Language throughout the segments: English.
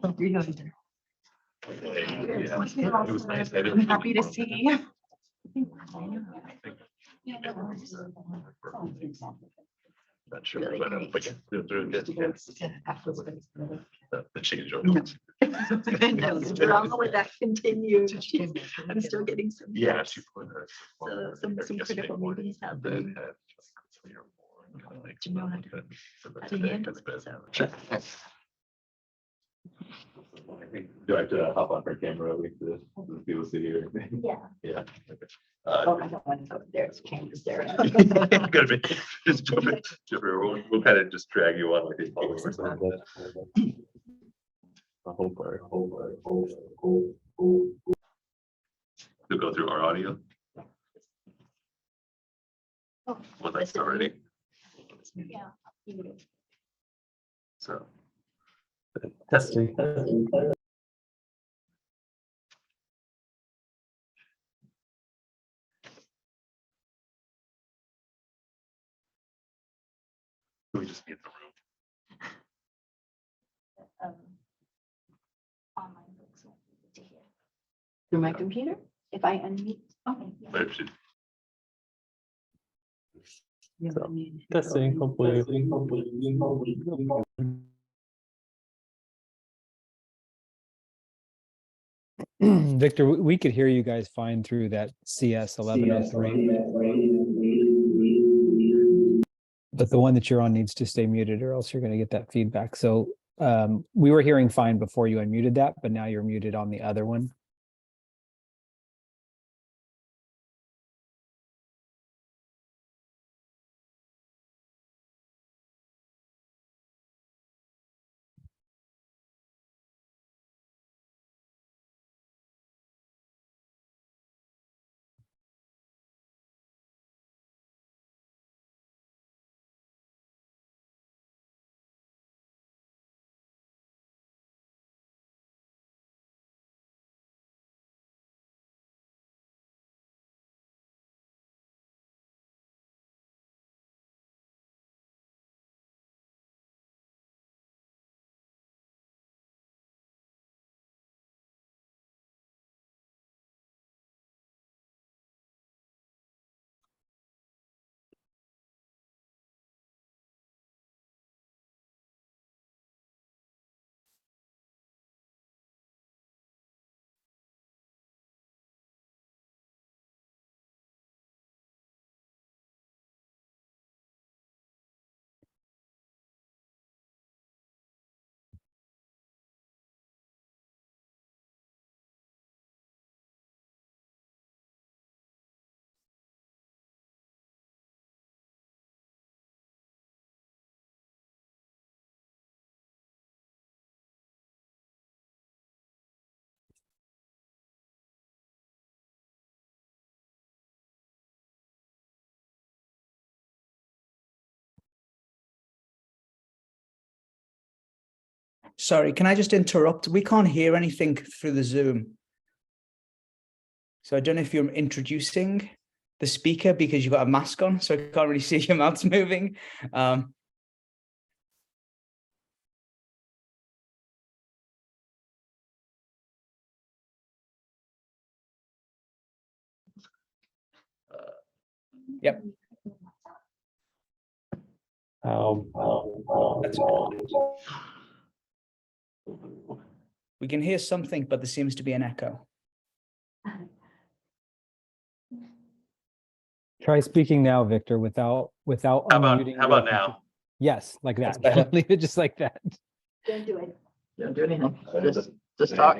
It was nice. I'm happy to see you. Not sure, Really but great. yeah, they're good. The change over. No. The drama with that continues. I'm still getting some. Yeah, she put her. So some critical meetings happening. To know how to handle it, so. Do I have to hop on her camera like this? So people see her? Yeah. Yeah. Okay. Oh, I don't want to go there. It's chambers there. Gotta be, just jump in. We'll kind of just drag you on like a follow or something. A whole part. To go through our audio. Well, that's already. Yeah. So. Testing. We just be in the room. Online books to hear. Through my computer, if I unmute. Okay. But it should- Testing, hopefully. Victor, we could hear you guys fine through that CS 1103. But the one that you're on needs to stay muted or else you're going to get that feedback. So we were hearing fine before you unmuted that, but now you're muted on the other one. Sorry, can I just interrupt? We can't hear anything through the Zoom. So I don't know if you're introducing the speaker because you've got a mask on, so I can't really see your mouth moving. Yep. That's we can hear something, but there seems to be an echo. Try speaking now, Victor, without unmuting. How about now? Yes, like that. That's better. Leave it just like that. Don't do it. Don't do anything. Just talk.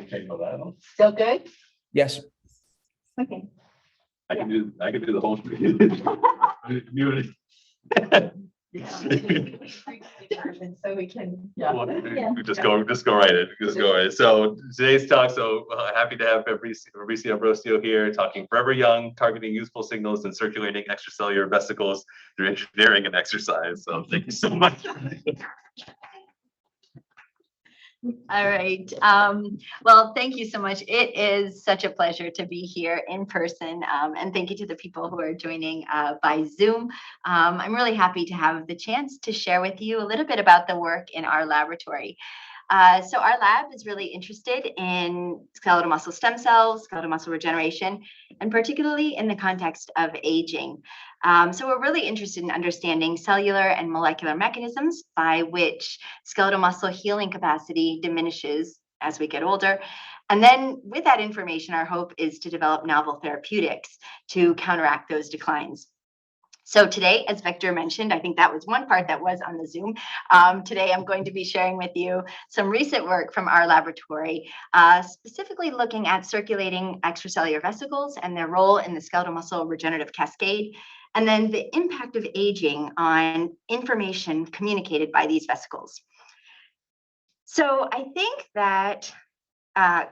Still good? Yes. Okay. I can do the whole. So we can. We just go right in. Just go right in. So today's talk. So happy to have Fabrisia Ambrosio here, talking Forever Young, targeting youthful signals and circulating extracellular vesicles through engineering and exercise. So thank you so much. All right. Well, thank you so much. It is such a pleasure to be here in person. And thank you to the people who are joining by Zoom. I'm really happy to have the chance to share with you a little bit about the work in our laboratory. So our lab is really interested in skeletal muscle stem cells, skeletal muscle regeneration, and particularly in the context of aging. So we're really interested in understanding cellular and molecular mechanisms by which skeletal muscle healing capacity diminishes as we get older. And then with that information, our hope is to develop novel therapeutics to counteract those declines. So today, as Victor mentioned, I think that was one part that was on the Zoom. Today, I'm going to be sharing with you some recent work from our laboratory, specifically looking at circulating extracellular vesicles and their role in the skeletal muscle regenerative cascade, and then the impact of aging on information communicated by these vesicles. So I think that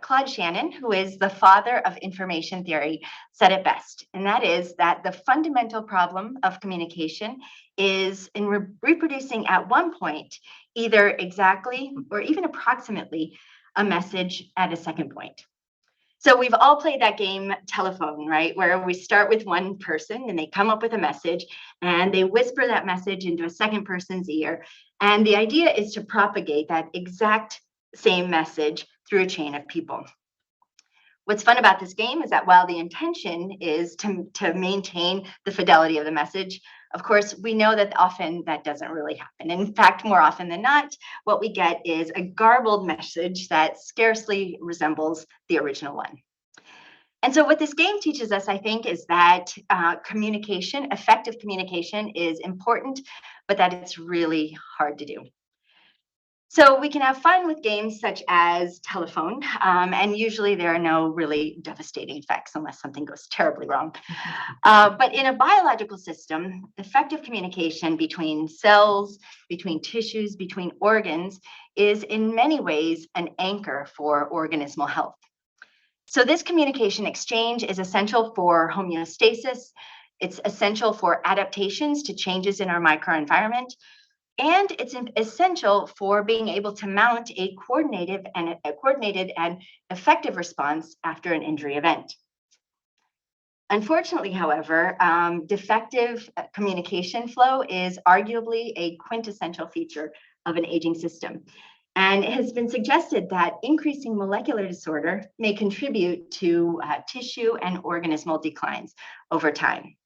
Claude Shannon, who is the father of information theory, said it best, and that is that the fundamental problem of communication is in reproducing at one point either exactly or even approximately a message at a second point. So we've all played that game telephone, right? Where we start with one person and they come up with a message and they whisper that message into a second person's ear. And the idea is to propagate that exact same message through a chain of people. What's fun about this game is that while the intention is to maintain the fidelity of the message, of course, we know that often that doesn't really happen. In fact, more often than not, what we get is a garbled message that scarcely resembles the original one. And so what this game teaches us, I think, is that communication, effective communication is important, but that it's really hard to do. So we can have fun with games such as telephone, and usually there are no really devastating effects unless something goes terribly wrong. But in a biological system, effective communication between cells, between tissues, between organs is in many ways an anchor for organismal health. So this communication exchange is essential for homeostasis. It's essential for adaptations to changes in our microenvironment. And it's essential for being able to mount a coordinated and effective response after an injury event. Unfortunately, however, defective communication flow is arguably a quintessential feature of an aging system. And it has been suggested that increasing molecular disorder may contribute to tissue and organismal declines over time.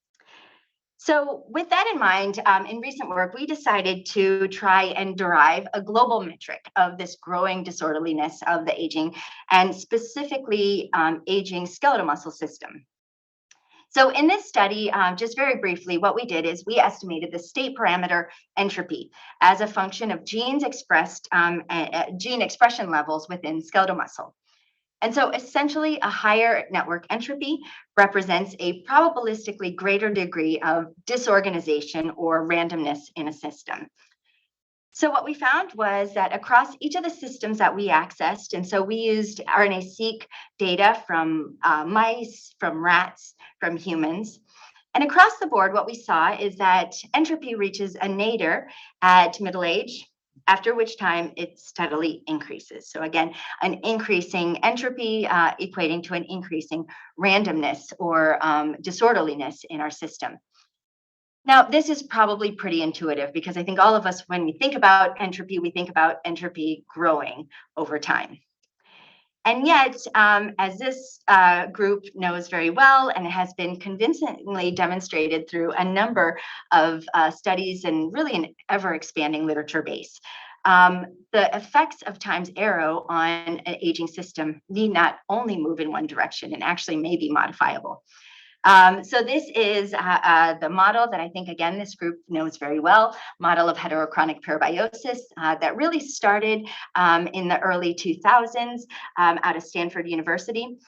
So with that in mind, in recent work, we decided to try and derive a global metric of this growing disorderliness of the aging, and specifically aging skeletal muscle system. So in this study, just very briefly, what we did is we estimated the state parameter entropy as a function of genes expressed, gene expression levels within skeletal muscle. And so essentially a higher network entropy represents a probabilistically greater degree of disorganization or randomness in a system. So what we found was that across each of the systems that we accessed, and so we used RNA-seq data from mice, from rats, from humans, and across the board, what we saw is that entropy reaches a nadir at middle age, after which time it steadily increases. So again, an increasing entropy equating to an increasing randomness or disorderliness in our system. Now, this is probably pretty intuitive because I think all of us, when we think about entropy, we think about entropy growing over time. And yet, as this group knows very well, and it has been convincingly demonstrated through a number of studies and really an ever-expanding literature base, the effects of time's arrow on an aging system need not only move in one direction and actually may be modifiable. So this is the model that I think, again, this group knows very well, model of heterochronic parabiosis that really started in the early 2000s out of Stanford University.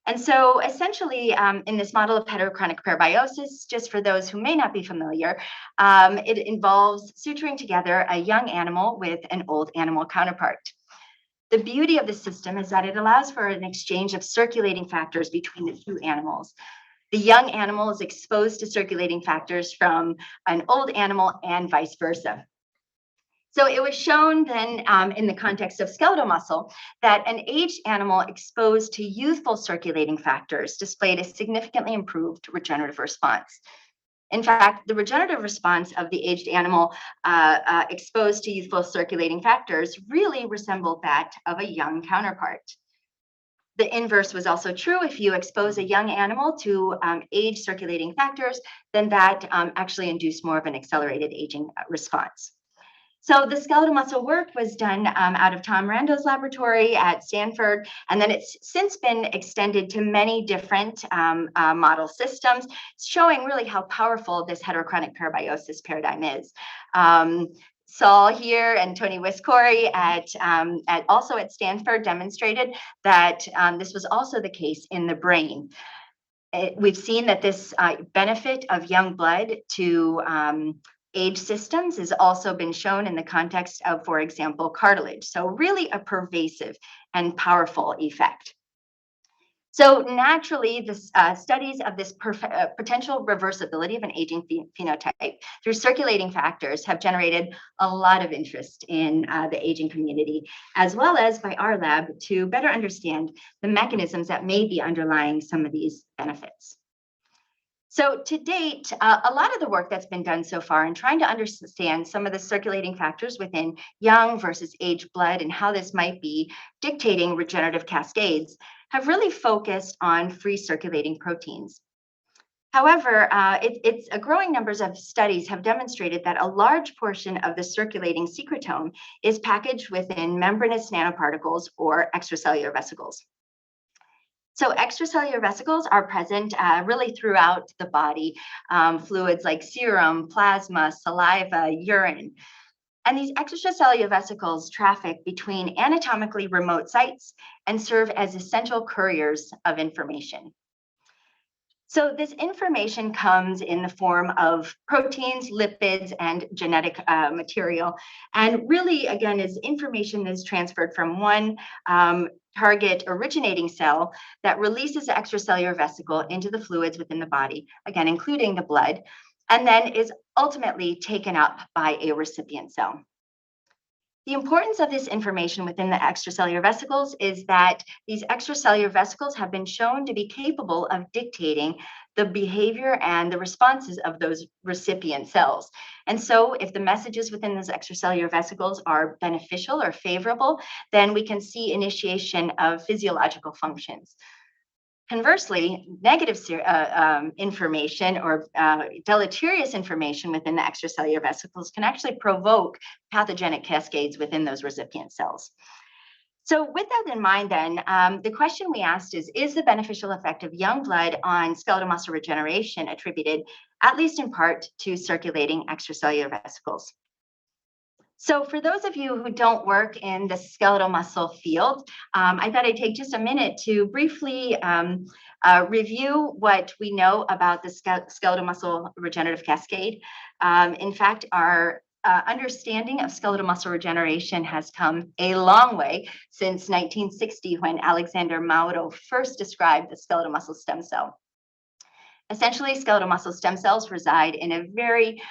And so essentially in this model of heterochronic parabiosis, just for those who may not be familiar, it involves suturing together a young animal with an old animal counterpart. The beauty of the system is that it allows for an exchange of circulating factors between the two animals. The young animal is exposed to circulating factors from an old animal and vice versa. So it was shown then in the context of skeletal muscle that an aged animal exposed to youthful circulating factors displayed a significantly improved regenerative response. In fact, the regenerative response of the aged animal exposed to youthful circulating factors really resembled that of a young counterpart. The inverse was also true. If you expose a young animal to age circulating factors, then that actually induced more of an accelerated aging response. So the skeletal muscle work was done out of Tom Rando's laboratory at Stanford, and then it's since been extended to many different model systems, showing really how powerful this heterochronic parabiosis paradigm is. Saul here and Tony Wiscori also at Stanford demonstrated that this was also the case in the brain. We've seen that this benefit of young blood to age systems has also been shown in the context of, for example, cartilage. So really a pervasive and powerful effect. So naturally, the studies of this potential reversibility of an aging phenotype through circulating factors have generated a lot of interest in the aging community, as well as by our lab to better understand the mechanisms that may be underlying some of these benefits. So to date, a lot of the work that's been done so far in trying to understand some of the circulating factors within young versus aged blood and how this might be dictating regenerative cascades have really focused on free circulating proteins. However, it's a growing numbers of studies have demonstrated that a large portion of the circulating secretome is packaged within membranous nanoparticles or extracellular vesicles. So extracellular vesicles are present really throughout the body, fluids like serum, plasma, saliva, urine. And these extracellular vesicles traffic between anatomically remote sites and serve as essential couriers of information. So this information comes in the form of proteins, lipids, and genetic material. And really, again, as information is transferred from one target originating cell that releases the extracellular vesicle into the fluids within the body, again, including the blood, and then is ultimately taken up by a recipient cell. The importance of this information within the extracellular vesicles is that these extracellular vesicles have been shown to be capable of dictating the behavior and the responses of those recipient cells. And so if the messages within those extracellular vesicles are beneficial or favorable, then we can see initiation of physiological functions. Conversely, negative information or deleterious information within the extracellular vesicles can actually provoke pathogenic cascades within those recipient cells. So with that in mind, then, the question we asked is the beneficial effect of young blood on skeletal muscle regeneration attributed, at least in part, to circulating extracellular vesicles? So for those of you who don't work in the skeletal muscle field, I thought I'd take just a minute to briefly review what we know about the skeletal muscle regenerative cascade. In fact, our understanding of skeletal muscle regeneration has come a long way since 1960, when Alexander Mauro first described the skeletal muscle stem cell. Essentially, skeletal muscle stem cells reside in a very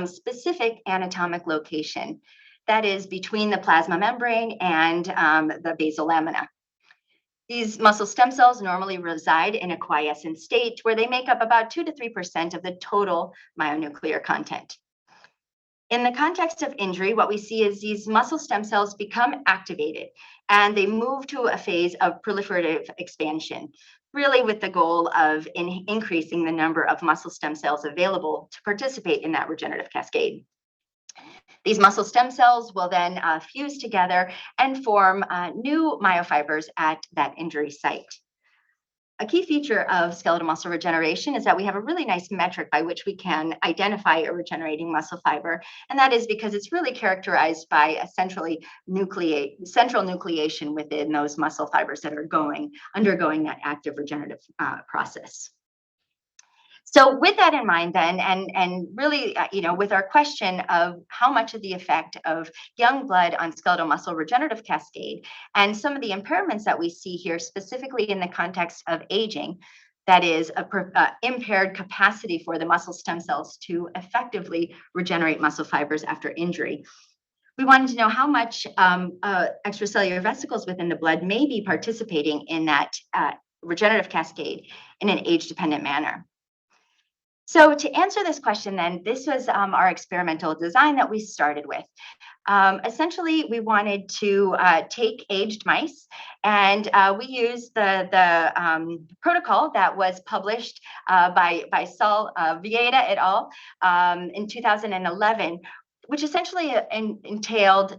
specific anatomic location. That is between the plasma membrane and the basal lamina. These muscle stem cells normally reside in a quiescent state where they make up about 2 to 3% of the total myonuclear content. In the context of injury, what we see is these muscle stem cells become activated and they move to a phase of proliferative expansion, really with the goal of increasing the number of muscle stem cells available to participate in that regenerative cascade. These muscle stem cells will then fuse together and form new myofibers at that injury site. A key feature of skeletal muscle regeneration is that we have a really nice metric by which we can identify a regenerating muscle fiber, and that is because it's really characterized by a central nucleation within those muscle fibers that are undergoing that active regenerative process. So with that in mind then, and really, with our question of how much of the effect of young blood on skeletal muscle regenerative cascade and some of the impairments that we see here, specifically in the context of aging, that is impaired capacity for the muscle stem cells to effectively regenerate muscle fibers after injury. We wanted to know how much extracellular vesicles within the blood may be participating in that regenerative cascade in an age-dependent manner. So to answer this question then, this was our experimental design that we started with. Essentially, we wanted to take aged mice, and we used the protocol that was published by Saul Vieta et al. In 2011, which essentially entailed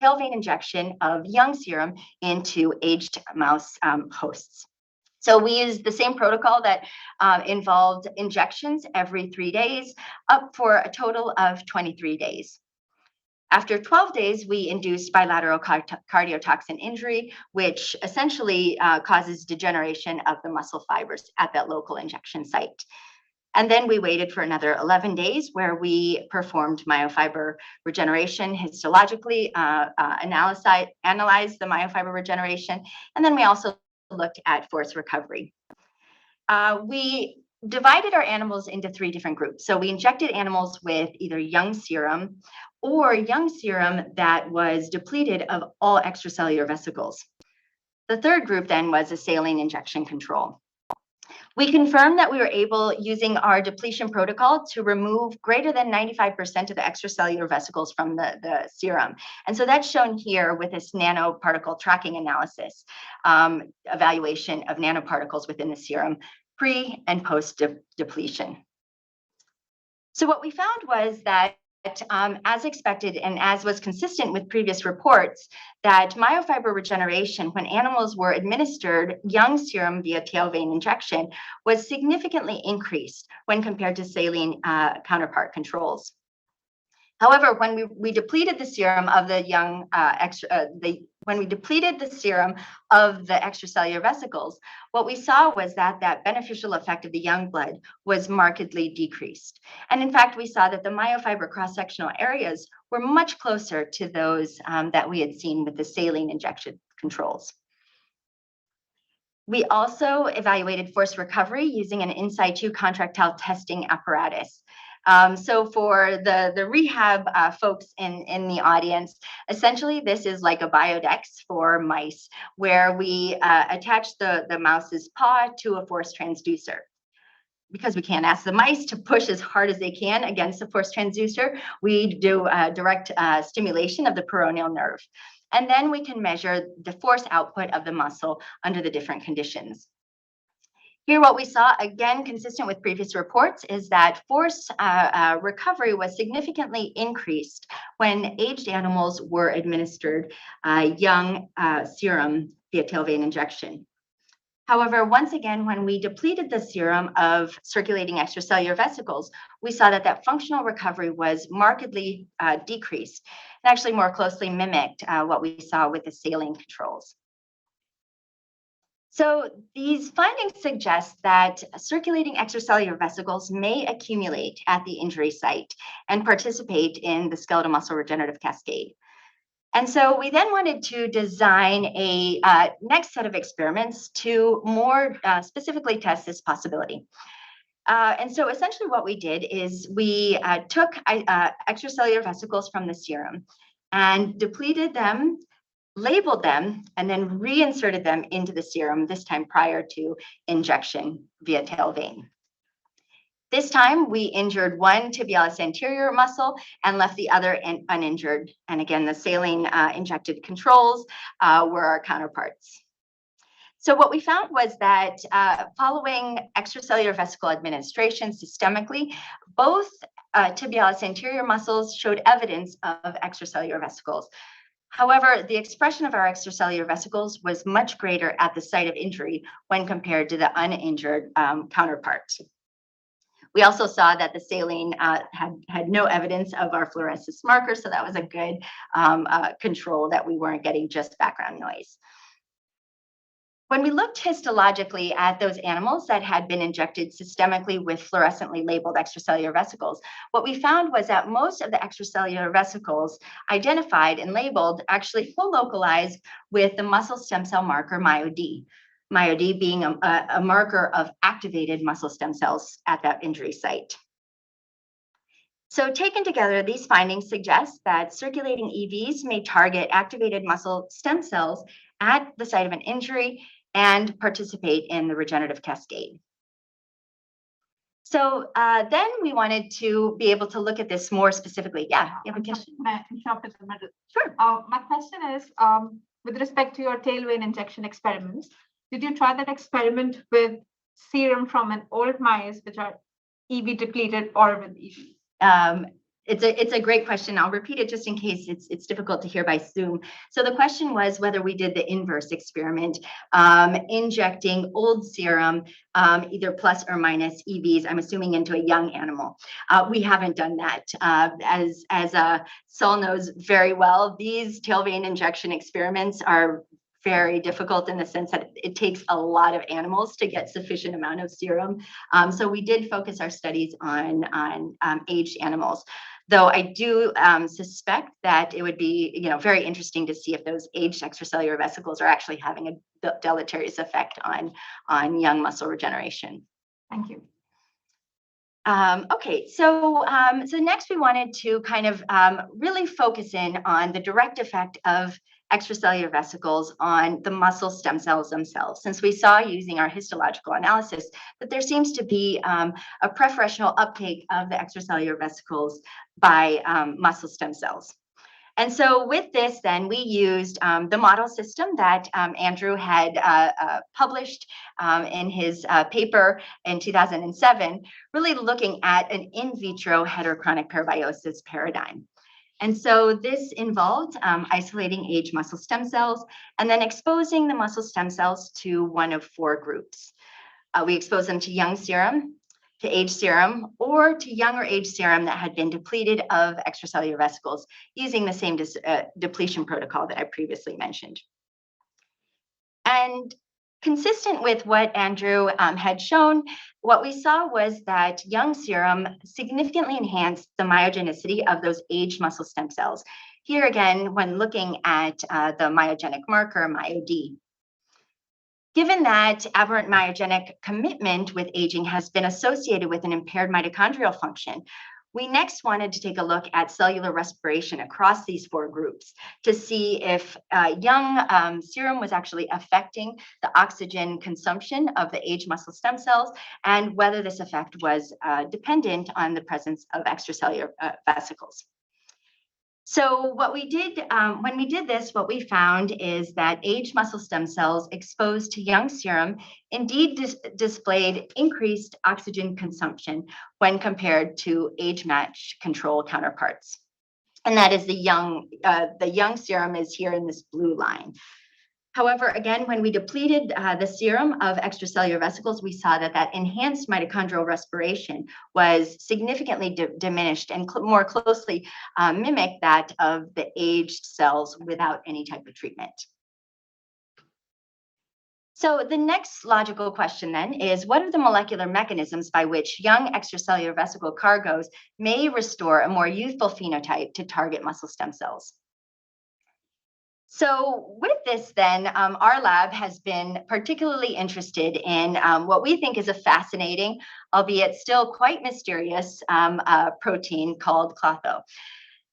tail vein injection of young serum into aged mouse hosts. So we used the same protocol that involved injections every 3 days, up for a total of 23 days. After 12 days, we induced bilateral cardiotoxin injury, which essentially causes degeneration of the muscle fibers at that local injection site. And then we waited for another 11 days where we performed myofiber regeneration histologically, analyzed the myofiber regeneration, and then we also looked at force recovery. We divided our animals into 3 different groups. So we injected animals with either young serum or young serum that was depleted of all extracellular vesicles. The third group then was a saline injection control. We confirmed that we were able, using our depletion protocol, to remove greater than 95% of the extracellular vesicles from the serum. And so that's shown here with this nanoparticle tracking analysis, evaluation of nanoparticles within the serum, pre and post depletion. So what we found was that as expected and as was consistent with previous reports, that myofiber regeneration when animals were administered young serum via tail vein injection was significantly increased when compared to saline counterpart controls. However, when we depleted the serum of the young when we depleted the serum of the extracellular vesicles, what we saw was that beneficial effect of the young blood was markedly decreased. And in fact, we saw that the myofiber cross-sectional areas were much closer to those that we had seen with the saline injection controls. We also evaluated force recovery using an in situ contractile testing apparatus. So for the rehab folks in the audience, essentially this is like a biodex for mice, where we attach the mouse's paw to a force transducer. Because we can't ask the mice to push as hard as they can against the force transducer, we do direct stimulation of the peroneal nerve. And then we can measure the force output of the muscle under the different conditions. Here, what we saw, again, consistent with previous reports, is that force recovery was significantly increased when aged animals were administered young serum via tail vein injection. However, once again, when we depleted the serum of circulating extracellular vesicles, we saw that functional recovery was markedly decreased and actually more closely mimicked what we saw with the saline controls. So these findings suggest that circulating extracellular vesicles may accumulate at the injury site and participate in the skeletal muscle regenerative cascade. And so we then wanted to design a next set of experiments to more specifically test this possibility. And so essentially what we did is we took extracellular vesicles from the serum and depleted them, labeled them, and then reinserted them into the serum, this time prior to injection via tail vein. This time, we injured one tibialis anterior muscle and left the other uninjured. And again, the saline injected controls were our counterparts. So what we found was that following extracellular vesicle administration systemically, both tibialis anterior muscles showed evidence of extracellular vesicles. However, the expression of our extracellular vesicles was much greater at the site of injury when compared to the uninjured counterparts. We also saw that the saline had no evidence of our fluorescence marker, so that was a good control that we weren't getting just background noise. When we looked histologically at those animals that had been injected systemically with fluorescently labeled extracellular vesicles, what we found was that most of the extracellular vesicles identified and labeled actually co-localized with the muscle stem cell marker MyoD. MyoD being a marker of activated muscle stem cells at that injury site. So taken together, these findings suggest that circulating EVs may target activated muscle stem cells at the site of an injury and participate in the regenerative cascade. So then we wanted to be able to look at this more specifically. Yeah, you have a question? Can I interrupt in the middle? Sure. My question is, with respect to your tail vein injection experiments, did you try that experiment with serum from an old mice, which are EV depleted, or with EV? It's a great question. I'll repeat it just in case it's difficult to hear by Zoom. So the question was whether we did the inverse experiment, injecting old serum, either plus or minus EVs, I'm assuming into a young animal. We haven't done that. As Saul knows very well, these tail vein injection experiments are very difficult in the sense that it takes a lot of animals to get sufficient amount of serum. So we did focus our studies on aged animals. Though I do suspect that it would be, very interesting to see if those aged extracellular vesicles are actually having a deleterious effect on young muscle regeneration. Thank you. Okay, so next we wanted to kind of really focus in on the direct effect of extracellular vesicles on the muscle stem cells themselves, since we saw using our histological analysis that there seems to be a preferential uptake of the extracellular vesicles by muscle stem cells. And so with this, then we used the model system that Andrew had published in his paper in 2007, really looking at an in vitro heterochronic parabiosis paradigm. And so this involved isolating aged muscle stem cells and then exposing the muscle stem cells to one of four groups. We exposed them to young serum, to aged serum, or to young or aged serum that had been depleted of extracellular vesicles using the same depletion protocol that I previously mentioned. And consistent with what Andrew had shown, what we saw was that young serum significantly enhanced the myogenicity of those aged muscle stem cells. Here again, when looking at the myogenic marker, MyoD. Given that aberrant myogenic commitment with aging has been associated with an impaired mitochondrial function, we next wanted to take a look at cellular respiration across these four groups to see if young serum was actually affecting the oxygen consumption of the aged muscle stem cells and whether this effect was dependent on the presence of extracellular vesicles. So what we did, when we did this, what we found is that aged muscle stem cells exposed to young serum indeed displayed increased oxygen consumption when compared to age-matched control counterparts. And that is the young serum is here in this blue line. However, again, when we depleted the serum of extracellular vesicles, we saw that enhanced mitochondrial respiration was significantly diminished and more closely mimicked that of the aged cells without any type of treatment. So the next logical question then is, what are the molecular mechanisms by which young extracellular vesicle cargoes may restore a more youthful phenotype to target muscle stem cells? So with this then, our lab has been particularly interested in what we think is a fascinating, albeit still quite mysterious, protein called klotho.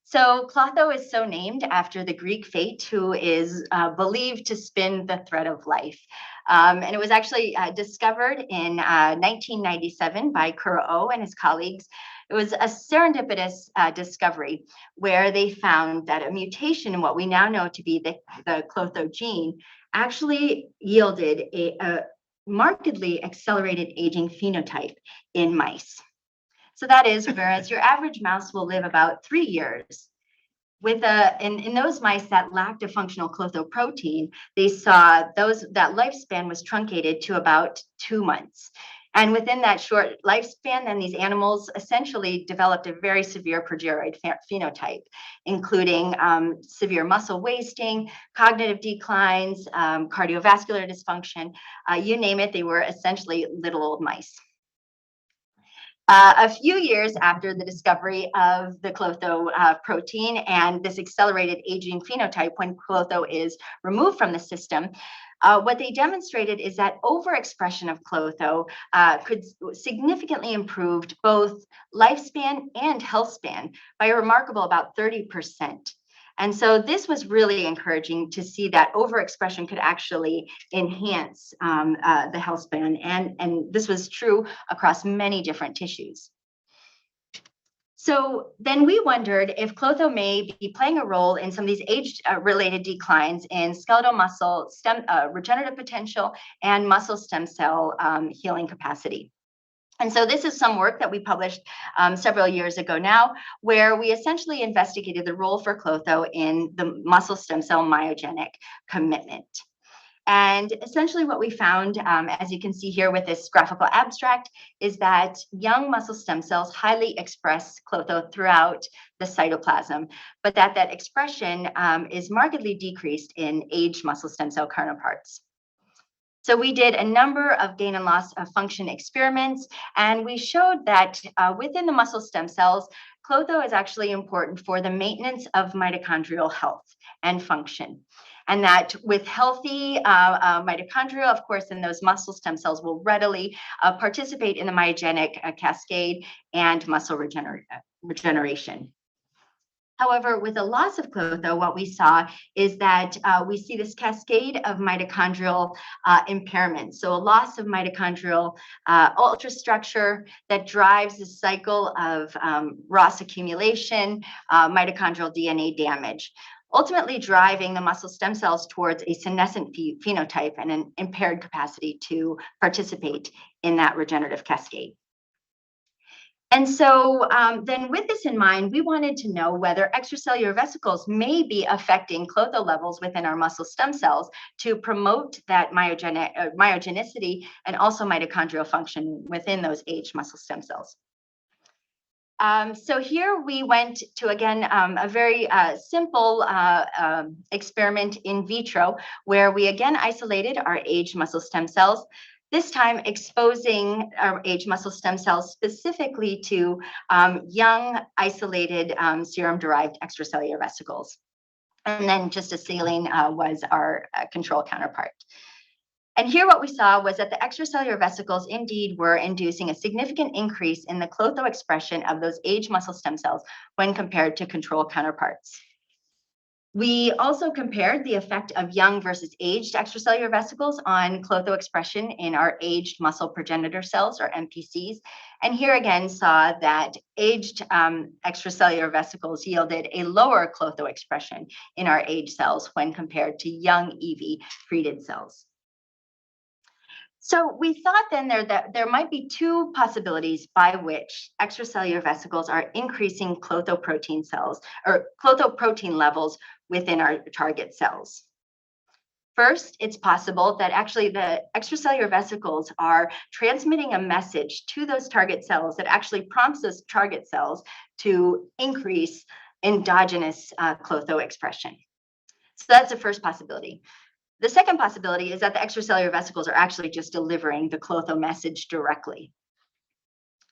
So klotho is so named after the Greek fate who is believed to spin the thread of life. And it was actually discovered in 1997 by Kuro and his colleagues. It was a serendipitous discovery where they found that a mutation in what we now know to be the klotho gene actually yielded a markedly accelerated aging phenotype in mice. So that is, whereas your average mouse will live about 3 years, in those mice that lacked a functional klotho protein, they saw that lifespan was truncated to about 2 months. And within that short lifespan, then these animals essentially developed a very severe progeroid phenotype, including severe muscle wasting, cognitive declines, cardiovascular dysfunction, you name it, they were essentially little old mice. A few years after the discovery of the klotho protein and this accelerated aging phenotype when klotho is removed from the system, what they demonstrated is that overexpression of klotho could significantly improve both lifespan and health span by a remarkable about 30%. And so this was really encouraging to see that overexpression could actually enhance the health span. And this was true across many different tissues. So then we wondered if Clotho may be playing a role in some of these age-related declines in skeletal muscle stem regenerative potential and muscle stem cell healing capacity. And so this is some work that we published several years ago now, where we essentially investigated the role for Clotho in the muscle stem cell myogenic commitment. And essentially what we found, as you can see here with this graphical abstract, is that young muscle stem cells highly express Clotho throughout the cytoplasm, but that expression is markedly decreased in aged muscle stem cell counterparts. So we did a number of gain and loss of function experiments, and we showed that within the muscle stem cells, Clotho is actually important for the maintenance of mitochondrial health and function. And that with healthy mitochondria, of course, then those muscle stem cells will readily participate in the myogenic cascade and muscle regeneration. However, with the loss of Clotho, what we saw is that we see this cascade of mitochondrial impairment. So a loss of mitochondrial ultrastructure that drives the cycle of ROS accumulation, mitochondrial DNA damage, ultimately driving the muscle stem cells towards a senescent phenotype and an impaired capacity to participate in that regenerative cascade. And so then with this in mind, we wanted to know whether extracellular vesicles may be affecting Clotho levels within our muscle stem cells to promote that myogenicity and also mitochondrial function within those aged muscle stem cells. So here we went to, again, a very simple experiment in vitro, where we again isolated our aged muscle stem cells, this time exposing our aged muscle stem cells specifically to young isolated serum-derived extracellular vesicles. And then just a saline was our control counterpart. And here what we saw was that the extracellular vesicles indeed were inducing a significant increase in the Clotho expression of those aged muscle stem cells when compared to control counterparts. We also compared the effect of young versus aged extracellular vesicles on Clotho expression in our aged muscle progenitor cells, or MPCs. And here again saw that aged extracellular vesicles yielded a lower Clotho expression in our aged cells when compared to young EV-treated cells. So we thought then that there might be two possibilities by which extracellular vesicles are increasing Clotho protein cells or Clotho protein levels within our target cells. First, it's possible that actually the extracellular vesicles are transmitting a message to those target cells that actually prompts those target cells to increase endogenous Clotho expression. So that's the first possibility. The second possibility is that the extracellular vesicles are actually just delivering the Clotho message directly.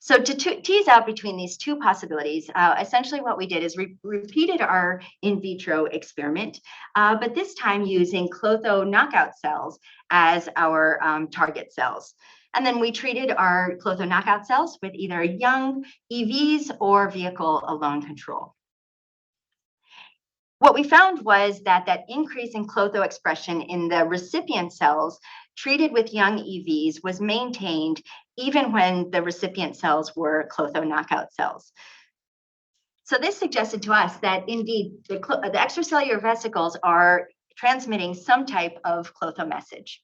So to tease out between these two possibilities, essentially what we did is repeated our in vitro experiment, but this time using Clotho knockout cells as our target cells. And then we treated our Clotho knockout cells with either young EVs or vehicle alone control. What we found was that increase in Clotho expression in the recipient cells treated with young EVs was maintained even when the recipient cells were Clotho knockout cells. So this suggested to us that indeed the extracellular vesicles are transmitting some type of Clotho message.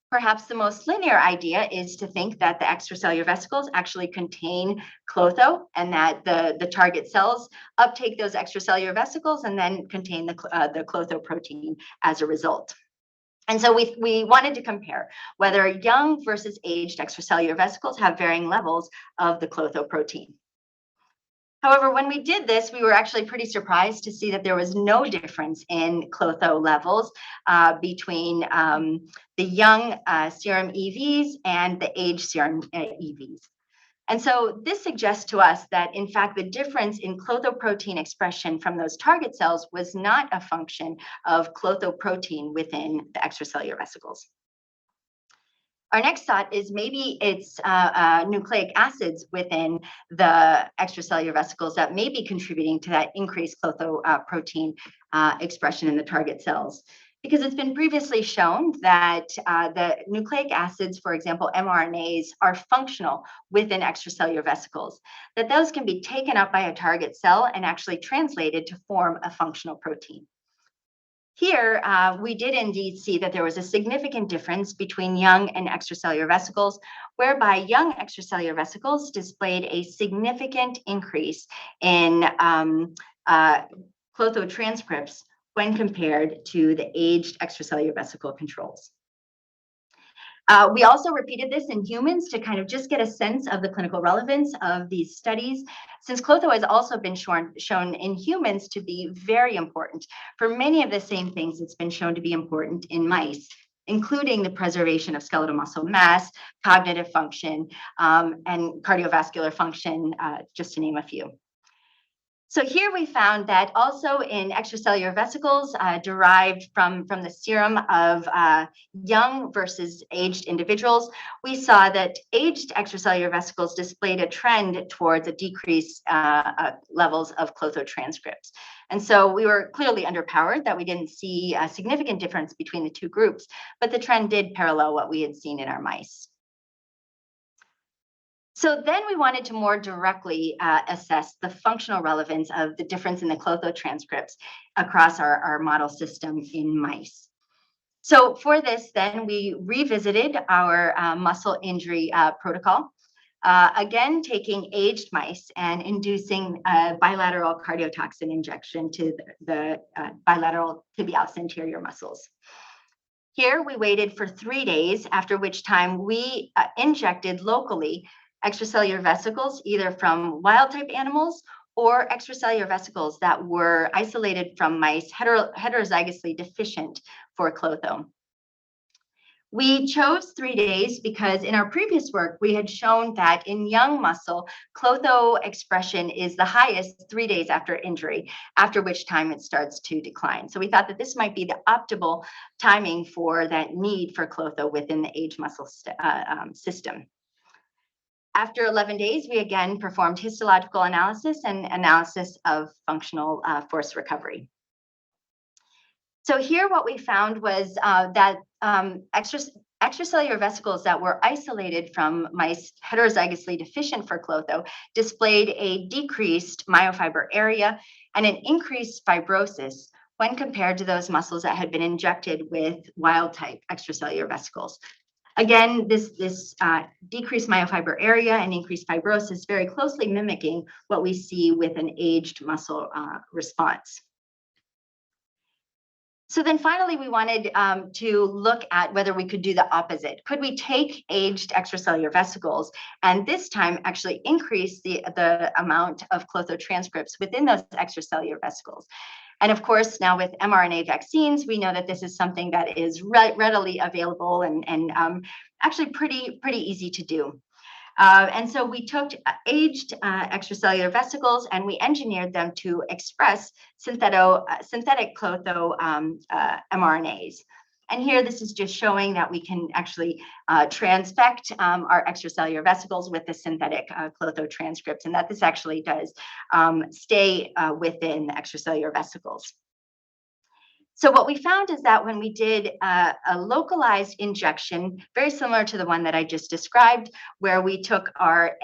Perhaps the most linear idea is to think that the extracellular vesicles actually contain Clotho and that the target cells uptake those extracellular vesicles and then contain the Clotho protein as a result. And so we wanted to compare whether young versus aged extracellular vesicles have varying levels of the Clotho protein. However, when we did this, we were actually pretty surprised to see that there was no difference in Clotho levels between the young serum EVs and the aged serum EVs. And so this suggests to us that, in fact, the difference in Clotho protein expression from those target cells was not a function of Clotho protein within the extracellular vesicles. Our next thought is maybe it's nucleic acids within the extracellular vesicles that may be contributing to that increased protein expression in the target cells. Because it's been previously shown that the nucleic acids, for example, mRNAs, are functional within extracellular vesicles, that those can be taken up by a target cell and actually translated to form a functional protein. Here, we did indeed see that there was a significant difference between young and extracellular vesicles, whereby young extracellular vesicles displayed a significant increase in clotho-transcripts when compared to the aged extracellular vesicle controls. We also repeated this in humans to kind of just get a sense of the clinical relevance of these studies, since clotho has also been shown in humans to be very important for many of the same things it's been shown to be important in mice, including the preservation of skeletal muscle mass, cognitive function, and cardiovascular function, just to name a few. So here we found that also in extracellular vesicles derived from the serum of young versus aged individuals, we saw that aged extracellular vesicles displayed a trend towards a decreased levels of clotho transcripts. And so we were clearly underpowered that we didn't see a significant difference between the two groups, but the trend did parallel what we had seen in our mice. So then we wanted to more directly assess the functional relevance of the difference in the clotho transcripts across our model system in mice. So for this, then we revisited our muscle injury protocol, again, taking aged mice and inducing a bilateral cardiotoxin injection to the bilateral tibialis anterior muscles. Here we waited for 3 days, after which time we injected locally extracellular vesicles, either from wild type animals or extracellular vesicles that were isolated from mice heterozygously deficient for clotho. We chose 3 days because in our previous work, we had shown that in young muscle, clotho expression is the highest 3 days after injury, after which time it starts to decline. So we thought that this might be the optimal timing for that need for clotho within the aged muscle system. After 11 days, we again performed histological analysis and analysis of functional force recovery. So here what we found was that extracellular vesicles that were isolated from mice heterozygously deficient for clotho displayed a decreased myofiber area and an increased fibrosis when compared to those muscles that had been injected with wild type extracellular vesicles. Again, this decreased myofiber area and increased fibrosis very closely mimicking what we see with an aged muscle response. So then finally, we wanted to look at whether we could do the opposite. Could we take aged extracellular vesicles and this time actually increase the amount of clotho transcripts within those extracellular vesicles? And of course, now with mRNA vaccines, we know that this is something that is readily available and actually pretty easy to do. And so we took aged extracellular vesicles and we engineered them to express synthetic clotho mRNAs. And here, this is just showing that we can actually transfect our extracellular vesicles with the synthetic clotho transcripts, and that this actually does stay within the extracellular vesicles. So what we found is that when we did a localized injection, very similar to the one that I just described, where we took our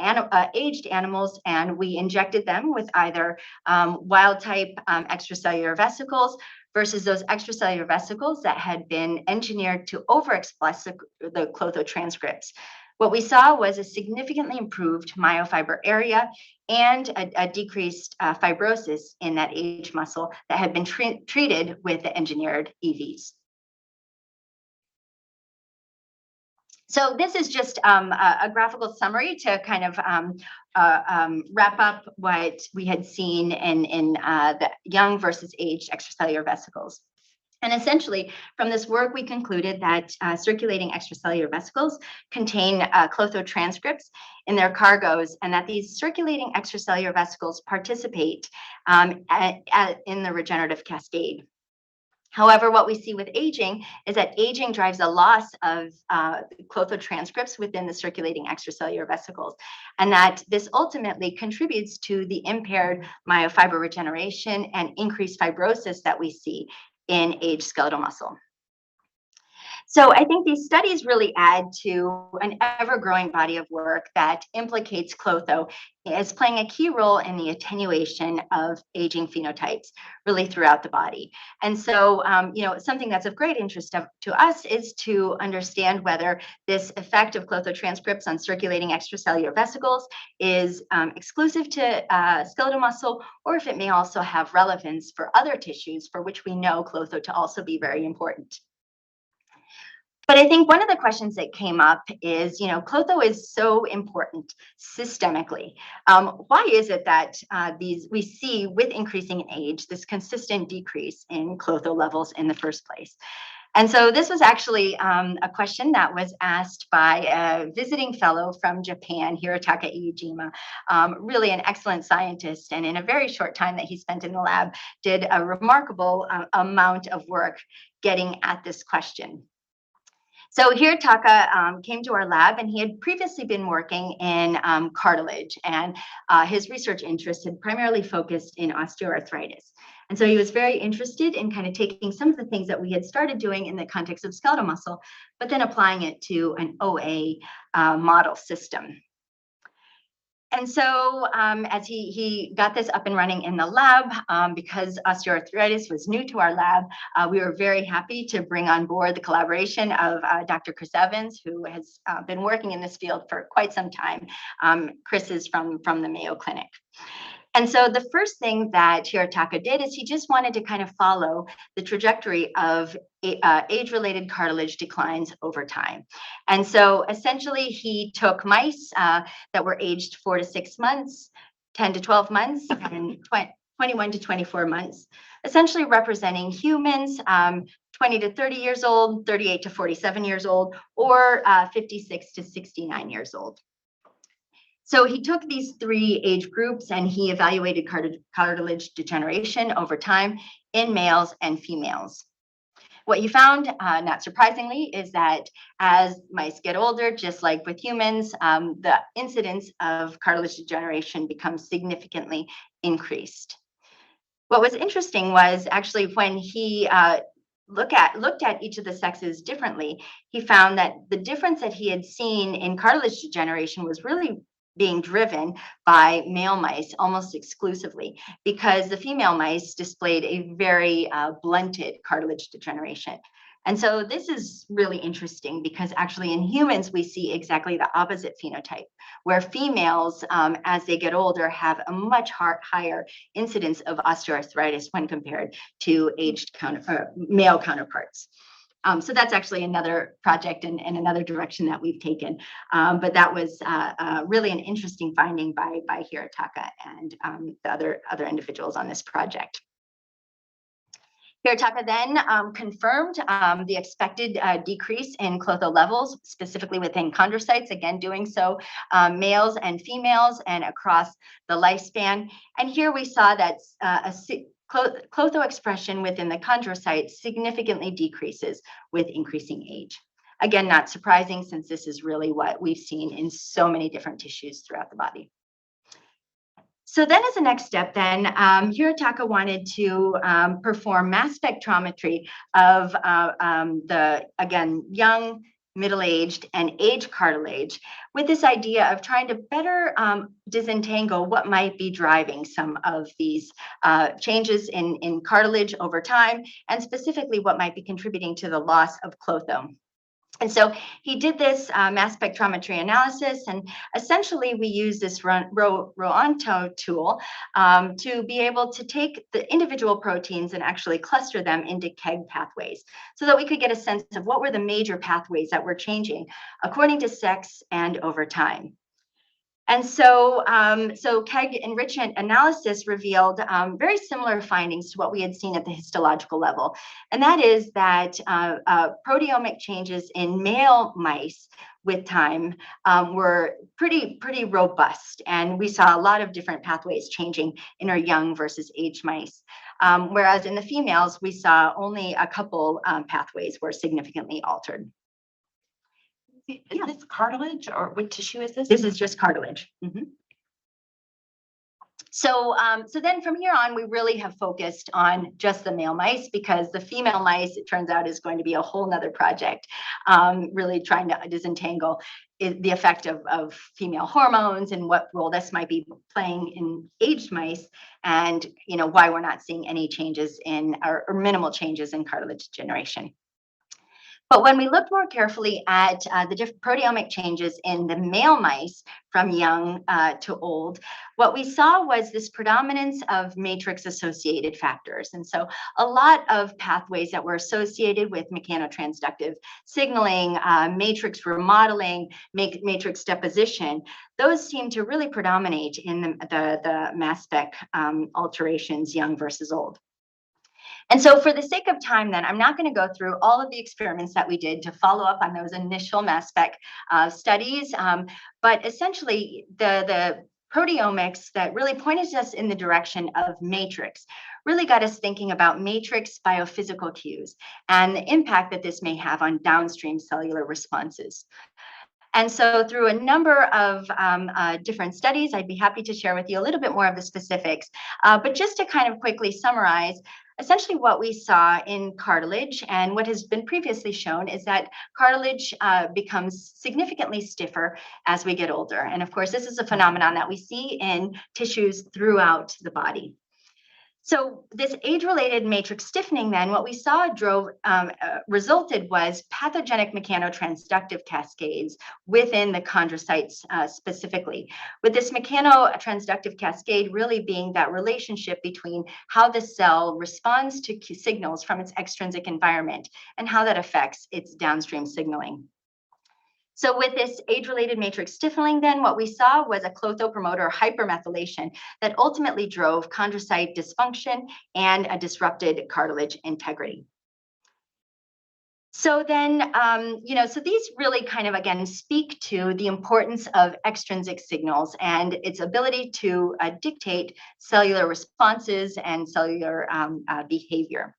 aged animals and we injected them with either wild type extracellular vesicles versus those extracellular vesicles that had been engineered to overexpress the clotho transcripts. What we saw was a significantly improved myofiber area and a decreased fibrosis in that aged muscle that had been treated with the engineered EVs. So this is just a graphical summary to kind of wrap up what we had seen in the young versus aged extracellular vesicles. And essentially, from this work, we concluded that circulating extracellular vesicles contain clotho transcripts in their cargoes, and that these circulating extracellular vesicles participate in the regenerative cascade. However, what we see with aging is that aging drives a loss of clotho transcripts within the circulating extracellular vesicles, and that this ultimately contributes to the impaired myofiber regeneration and increased fibrosis that we see in aged skeletal muscle. So I think these studies really add to an ever-growing body of work that implicates clotho as playing a key role in the attenuation of aging phenotypes really throughout the body. And so, something that's of great interest to us is to understand whether this effect of clotho transcripts on circulating extracellular vesicles is exclusive to skeletal muscle, or if it may also have relevance for other tissues for which we know clotho to also be very important. But I think one of the questions that came up is, clotho is so important systemically. Why is it that we see with increasing age this consistent decrease in clotho levels in the first place? And so this was actually a question that was asked by a visiting fellow from Japan, Hirotaka Iijima, really an excellent scientist, and in a very short time that he spent in the lab, did a remarkable amount of work getting at this question. So Hirotaka came to our lab, and he had previously been working in cartilage, and his research interests had primarily focused in osteoarthritis. And so he was very interested in kind of taking some of the things that we had started doing in the context of skeletal muscle, but then applying it to an OA model system. And so as he got this up and running in the lab, because osteoarthritis was new to our lab, we were very happy to bring on board the collaboration of Dr. Chris Evans, who has been working in this field for quite some time. Chris is from the Mayo Clinic. And so the first thing that Hirotaka did is he just wanted to kind of follow the trajectory of age-related cartilage declines over time. And so essentially he took mice that were aged 4 to 6 months, 10 to 12 months, and 21 to 24 months, essentially representing humans 20 to 30 years old, 38 to 47 years old, or 56 to 69 years old. So he took these 3 age groups and he evaluated cartilage degeneration over time in males and females. What he found, not surprisingly, is that as mice get older, just like with humans, the incidence of cartilage degeneration becomes significantly increased. What was interesting was actually when he looked at each of the sexes differently, he found that the difference that he had seen in cartilage degeneration was really being driven by male mice almost exclusively, because the female mice displayed a very blunted cartilage degeneration. And so this is really interesting because actually in humans, we see exactly the opposite phenotype, where females, as they get older, have a much higher incidence of osteoarthritis when compared to male counterparts. So that's actually another project and another direction that we've taken. But that was really an interesting finding by Hirotaka and the other individuals on this project. Hirotaka then confirmed the expected decrease in clotho levels, specifically within chondrocytes, again doing so males and females and across the lifespan. And here we saw that clotho expression within the chondrocytes significantly decreases with increasing age. Again, not surprising, since this is really what we've seen in so many different tissues throughout the body. So then as a next step, then Hirotaka wanted to perform mass spectrometry of the, again, young, middle-aged, and aged cartilage, with this idea of trying to better disentangle what might be driving some of these changes in cartilage over time, and specifically what might be contributing to the loss of clotho. And so he did this mass spectrometry analysis, and essentially we use this Roanto tool to be able to take the individual proteins and actually cluster them into KEGG pathways, so that we could get a sense of what were the major pathways that were changing according to sex and over time. And so, KEGG enrichment analysis revealed very similar findings to what we had seen at the histological level. And that is that proteomic changes in male mice with time were pretty robust. And we saw a lot of different pathways changing in our young versus aged mice. Whereas in the females, we saw only a couple pathways were significantly altered. Is this cartilage or what tissue is this? This is just cartilage. So then from here on, we really have focused on just the male mice, because the female mice, it turns out, is going to be a whole nother project, really trying to disentangle the effect of female hormones and what role this might be playing in aged mice, and why we're not seeing any changes in or minimal changes in cartilage generation. But when we looked more carefully at the different proteomic changes in the male mice from young to old, what we saw was this predominance of matrix-associated factors. And so a lot of pathways that were associated with mechanotransductive signaling, matrix remodeling, matrix deposition, those seem to really predominate in the mass spec alterations, young versus old. And so for the sake of time, then, I'm not going to go through all of the experiments that we did to follow up on those initial mass spec studies, but essentially the proteomics that really pointed us in the direction of matrix really got us thinking about matrix biophysical cues and the impact that this may have on downstream cellular responses. And so through a number of different studies, I'd be happy to share with you a little bit more of the specifics, but just to kind of quickly summarize, essentially what we saw in cartilage and what has been previously shown is that cartilage becomes significantly stiffer as we get older. And of course, this is a phenomenon that we see in tissues throughout the body. So this age-related matrix stiffening, then, what we saw resulted was pathogenic mechanotransductive cascades within the chondrocytes specifically, with this mechanotransductive cascade really being that relationship between how the cell responds to signals from its extrinsic environment and how that affects its downstream signaling. So with this age-related matrix stiffening, then what we saw was a Klotho promoter hypermethylation that ultimately drove chondrocyte dysfunction and a disrupted cartilage integrity. So then, so these really kind of, again, speak to the importance of extrinsic signals and its ability to dictate cellular responses and cellular behavior.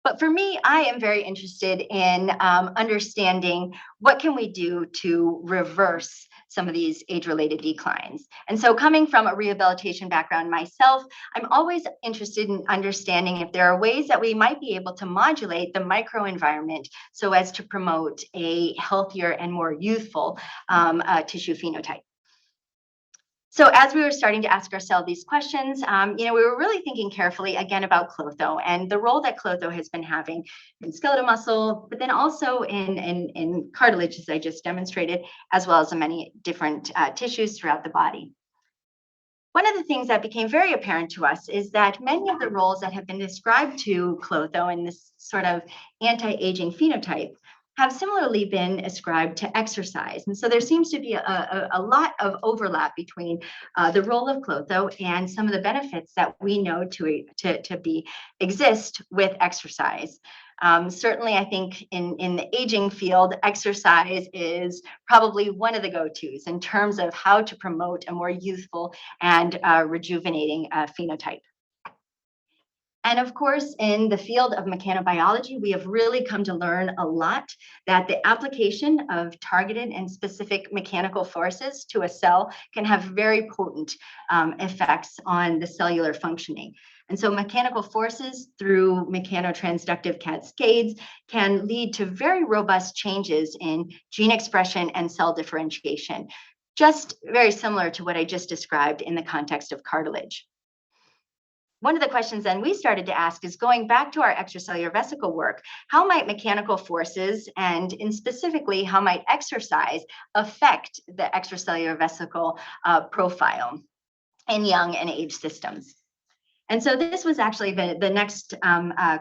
But for me, I am very interested in understanding what can we do to reverse some of these age-related declines. And so coming from a rehabilitation background myself, I'm always interested in understanding if there are ways that we might be able to modulate the microenvironment so as to promote a healthier and more youthful tissue phenotype. So as we were starting to ask ourselves these questions, we were really thinking carefully again about Klotho and the role that Klotho has been having in skeletal muscle, but then also in cartilage, as I just demonstrated, as well as in many different tissues throughout the body. One of the things that became very apparent to us is that many of the roles that have been described to Klotho in this sort of anti-aging phenotype have similarly been ascribed to exercise. And so there seems to be a lot of overlap between the role of Klotho and some of the benefits that we know to exist with exercise. Certainly, I think in the aging field, exercise is probably one of the go-tos in terms of how to promote a more youthful and rejuvenating phenotype. And of course, in the field of mechanobiology, we have really come to learn a lot that the application of targeted and specific mechanical forces to a cell can have very potent effects on the cellular functioning. And so mechanical forces through mechanotransductive cascades can lead to very robust changes in gene expression and cell differentiation, just very similar to what I just described in the context of cartilage. One of the questions then we started to ask is, going back to our extracellular vesicle work, how might mechanical forces and specifically how might exercise affect the extracellular vesicle profile in young and aged systems? And so this was actually the next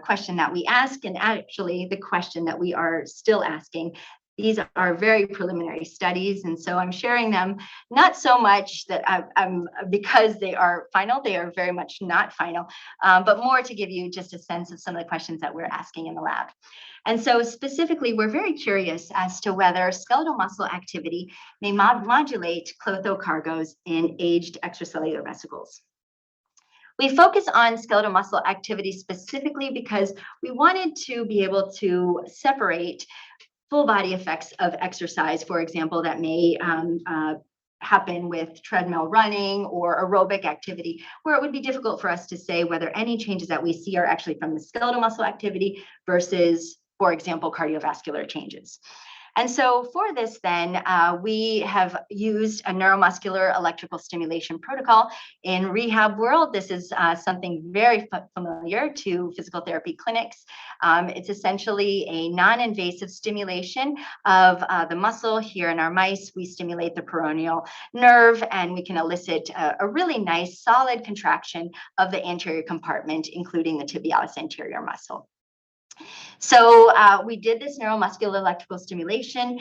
question that we asked, and actually the question that we are still asking. These are very preliminary studies, and so I'm sharing them not so much that I'm because they are final, they are very much not final, but more to give you just a sense of some of the questions that we're asking in the lab. And so specifically, we're very curious as to whether skeletal muscle activity may modulate Klotho cargos in aged extracellular vesicles. We focus on skeletal muscle activity specifically because we wanted to be able to separate full body effects of exercise, for example, that may happen with treadmill running or aerobic activity, where it would be difficult for us to say whether any changes that we see are actually from the skeletal muscle activity versus, for example, cardiovascular changes. And so for this then, we have used a neuromuscular electrical stimulation protocol. In rehab world, this is something very familiar to physical therapy clinics. It's essentially a non-invasive stimulation of the muscle. Here in our mice, we stimulate the peroneal nerve, and we can elicit a really nice solid contraction of the anterior compartment, including the tibialis anterior muscle. So we did this neuromuscular electrical stimulation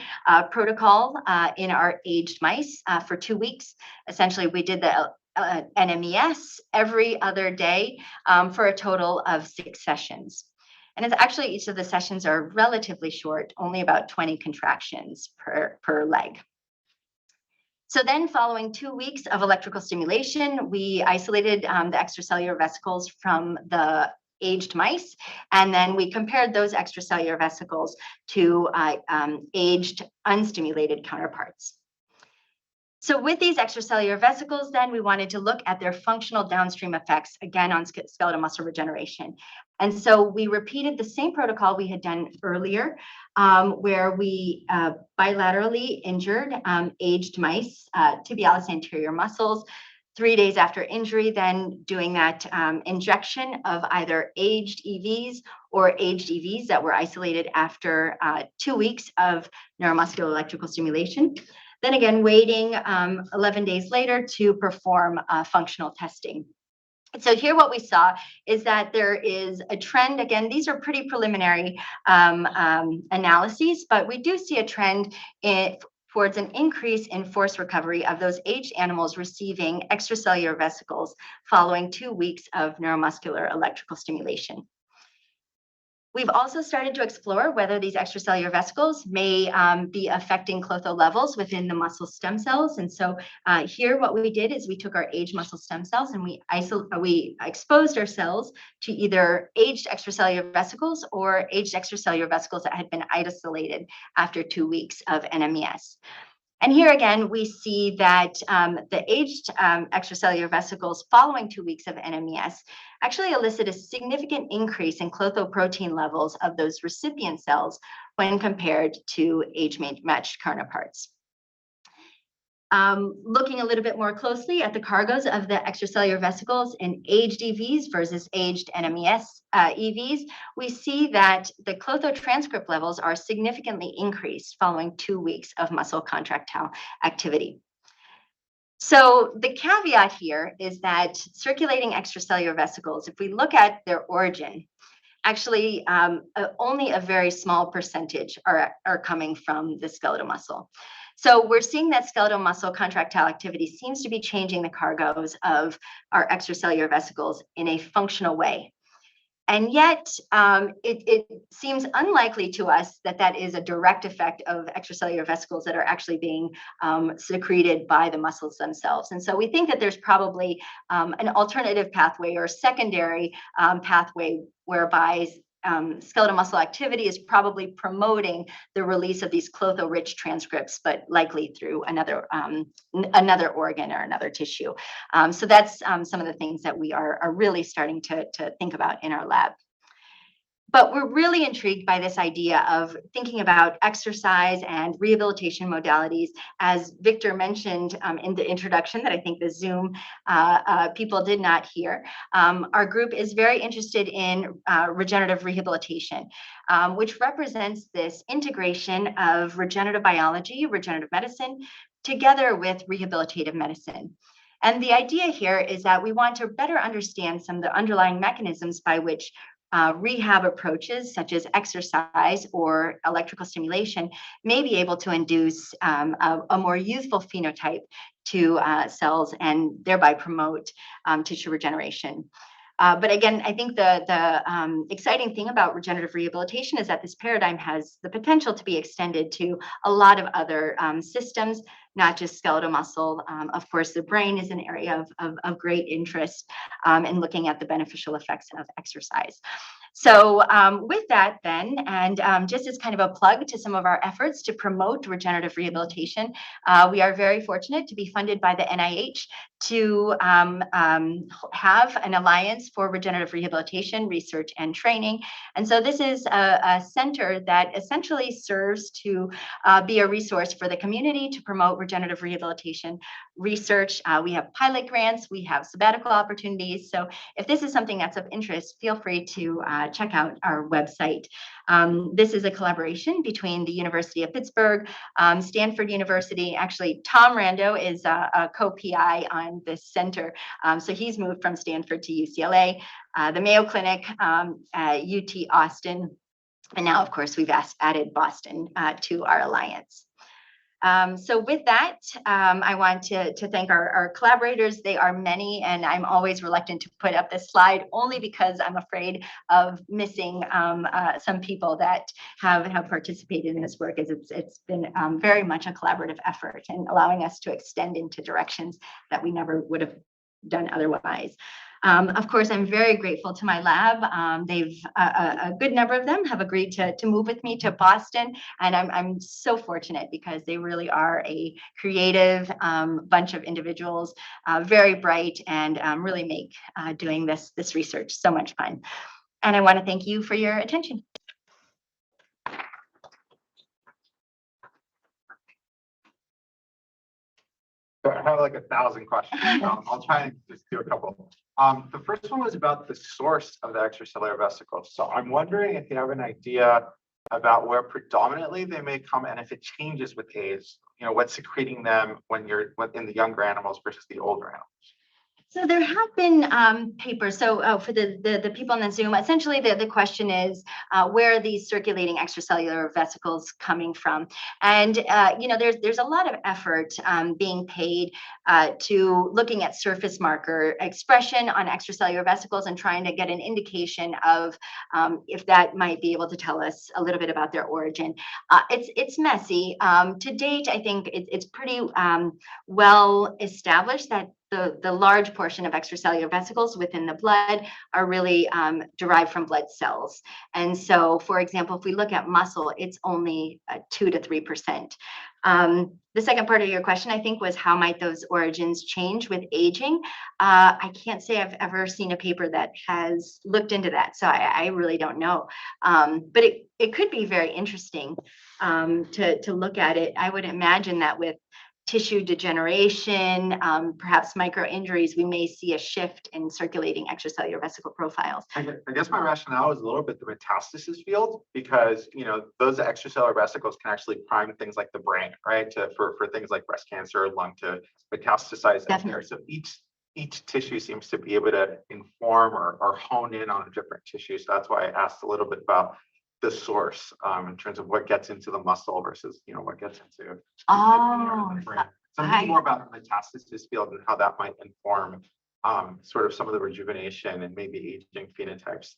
protocol in our aged mice for 2 weeks. Essentially, we did the NMES every other day for a total of 6 sessions. And it's actually, each of the sessions are relatively short, only about 20 contractions per leg. So then following 2 weeks of electrical stimulation, we isolated the extracellular vesicles from the aged mice, and then we compared those extracellular vesicles to aged unstimulated counterparts. So with these extracellular vesicles, then we wanted to look at their functional downstream effects, again, on skeletal muscle regeneration. And so we repeated the same protocol we had done earlier, where we bilaterally injured aged mice, tibialis anterior muscles, 3 days after injury, then doing that injection of either aged EVs or aged EVs that were isolated after 2 weeks of neuromuscular electrical stimulation. Then again, waiting 11 days later to perform functional testing. So here what we saw is that there is a trend. Again, these are pretty preliminary analyses, but we do see a trend towards an increase in force recovery of those aged animals receiving extracellular vesicles following 2 weeks of neuromuscular electrical stimulation. We've also started to explore whether these extracellular vesicles may be affecting clotho levels within the muscle stem cells. And so here what we did is we took our aged muscle stem cells and we exposed our cells to either aged extracellular vesicles or aged extracellular vesicles that had been isolated after 2 weeks of NMES. And here again, we see that the aged extracellular vesicles following 2 weeks of NMES actually elicit a significant increase in clotho-protein levels of those recipient cells when compared to age-matched counterparts. Looking a little bit more closely at the cargoes of the extracellular vesicles in aged EVs versus aged NMES EVs, we see that the clotho transcript levels are significantly increased following 2 weeks of muscle contractile activity. So the caveat here is that circulating extracellular vesicles, if we look at their origin, actually only a very small percentage are coming from the skeletal muscle. So we're seeing that skeletal muscle contractile activity seems to be changing the cargoes of our extracellular vesicles in a functional way. And yet it seems unlikely to us that that is a direct effect of extracellular vesicles that are actually being secreted by the muscles themselves. And so we think that there's probably an alternative pathway or secondary pathway whereby skeletal muscle activity is probably promoting the release of these clotho-rich transcripts, but likely through another organ or another tissue. So that's some of the things that we are really starting to think about in our lab. But we're really intrigued by this idea of thinking about exercise and rehabilitation modalities. As Victor mentioned in the introduction that I think the Zoom people did not hear, our group is very interested in regenerative rehabilitation, which represents this integration of regenerative biology, regenerative medicine, together with rehabilitative medicine. And the idea here is that we want to better understand some of the underlying mechanisms by which rehab approaches such as exercise or electrical stimulation may be able to induce a more youthful phenotype to cells and thereby promote tissue regeneration. But again, I think the exciting thing about regenerative rehabilitation is that this paradigm has the potential to be extended to a lot of other systems, not just skeletal muscle. Of course, the brain is an area of great interest in looking at the beneficial effects of exercise. So with that then, and just as kind of a plug to some of our efforts to promote regenerative rehabilitation, we are very fortunate to be funded by the NIH to have an alliance for regenerative rehabilitation, research, and training. And so this is a center that essentially serves to be a resource for the community to promote regenerative rehabilitation research. We have pilot grants, we have sabbatical opportunities. So if this is something that's of interest, feel free to check out our website. This is a collaboration between the University of Pittsburgh, Stanford University. Actually, Tom Rando is a co-PI on this center. So he's moved from Stanford to UCLA, the Mayo Clinic, UT Austin, and now, of course, we've added Boston to our alliance. So with that, I want to thank our collaborators. They are many, and I'm always reluctant to put up this slide only because I'm afraid of missing some people that have participated in this work, as it's been very much a collaborative effort and allowing us to extend into directions that we never would have done otherwise. Of course, I'm very grateful to my lab. A good number of them have agreed to move with me to Boston, and I'm so fortunate because they really are a creative bunch of individuals, very bright, and really make doing this research so much fun. And I want to thank you for your attention. So I have like 1,000 questions. I'll try and just do a couple. The first one was about the source of the extracellular vesicles. So I'm wondering if you have an idea about where predominantly they may come, and if it changes with age, what's secreting them when you're in the younger animals versus the older animals. So there have been papers. So for the people on the Zoom, essentially the question is, where are these circulating extracellular vesicles coming from? And there's a lot of effort being paid to looking at surface marker expression on extracellular vesicles and trying to get an indication of if that might be able to tell us a little bit about their origin. It's messy. To date, I think it's pretty well established that the large portion of extracellular vesicles within the blood are really derived from blood cells. And so, for example, if we look at muscle, it's only 2 to 3%. The second part of your question, I think, was how might those origins change with aging? I can't say I've ever seen a paper that has looked into that, so I really don't know. But it could be very interesting to look at it. I would imagine that with tissue degeneration, perhaps micro injuries, we may see a shift in circulating extracellular vesicle profiles. I guess my rationale is a little bit the metastasis field, because those extracellular vesicles can actually prime things like the brain, right? For things like breast cancer or lung to metastasize out there. So each tissue seems to be able to inform or hone in on a different tissue. So that's why I asked a little bit about the source in terms of what gets into the muscle versus what gets into the brain. Something more about the metastasis field and how that might inform sort of some of the rejuvenation and maybe aging phenotypes.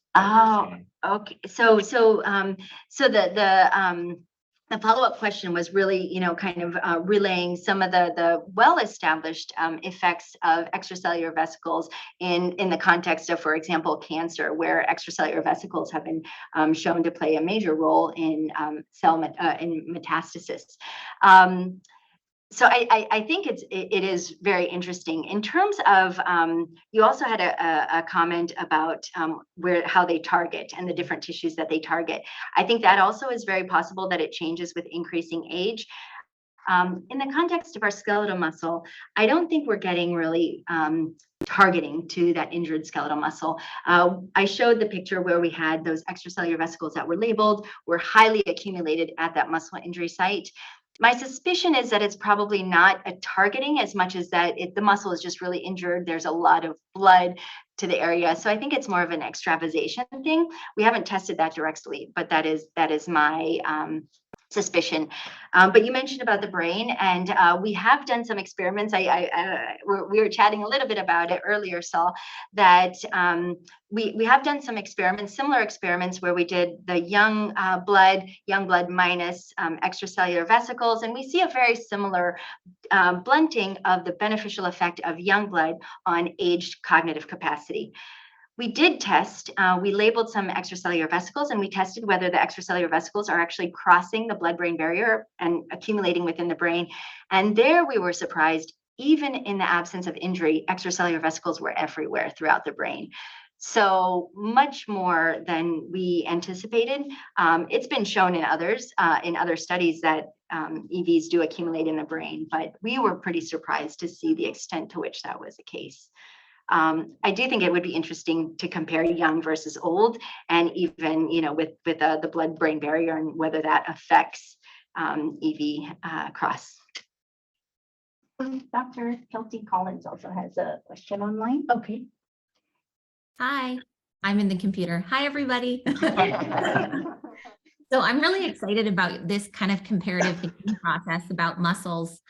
Okay. So the follow-up question was really, kind of relaying some of the well-established effects of extracellular vesicles in the context of, for example, cancer, where extracellular vesicles have been shown to play a major role in in metastasis. So I think it is very interesting. In terms of, you also had a comment about how they target and the different tissues that they target. I think that also is very possible that it changes with increasing age. In the context of our skeletal muscle, I don't think we're getting really targeting to that injured skeletal muscle. I showed the picture where we had those extracellular vesicles that were labeled, were highly accumulated at that muscle injury site. My suspicion is that it's probably not a targeting as much as that the muscle is just really injured. There's a lot of blood to the area. So I think it's more of an extravasation thing. We haven't tested that directly, but that is my suspicion. But you mentioned about the brain, and we have done some experiments. We were chatting a little bit about it earlier, Saul, that we have done some experiments, similar experiments where we did the young blood minus extracellular vesicles, and we see a very similar blunting of the beneficial effect of young blood on aged cognitive capacity. We did test, we labeled some extracellular vesicles, and we tested whether the extracellular vesicles are actually crossing the blood-brain barrier and accumulating within the brain. And there we were surprised, even in the absence of injury, extracellular vesicles were everywhere throughout the brain. So much more than we anticipated. It's been shown in other studies that EVs do accumulate in the brain, but we were pretty surprised to see the extent to which that was the case. I do think it would be interesting to compare young versus old, and even with the blood-brain barrier and whether that affects EV cross. Dr. Kelsey Collins also has a question online. Okay. Hi, I'm in the computer. Hi, everybody. So I'm really excited about this kind of comparative thinking process about muscles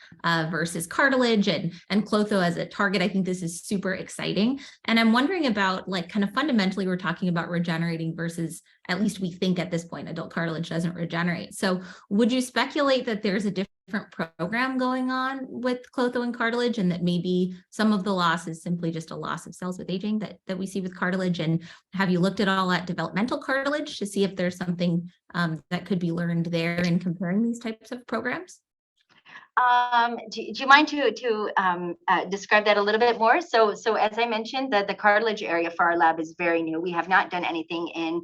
versus cartilage and clotho as a target. I think this is super exciting. And I'm wondering about, like, kind of fundamentally, we're talking about regenerating versus, at least we think at this point, adult cartilage doesn't regenerate. So would you speculate that there's a different program going on with clotho and cartilage, and that maybe some of the loss is simply just a loss of cells with aging that we see with cartilage? And have you looked at all at developmental cartilage to see if there's something that could be learned there in comparing these types of programs? Do you mind to describe that a little bit more? So as I mentioned, the cartilage area for our lab is very new. We have not done anything in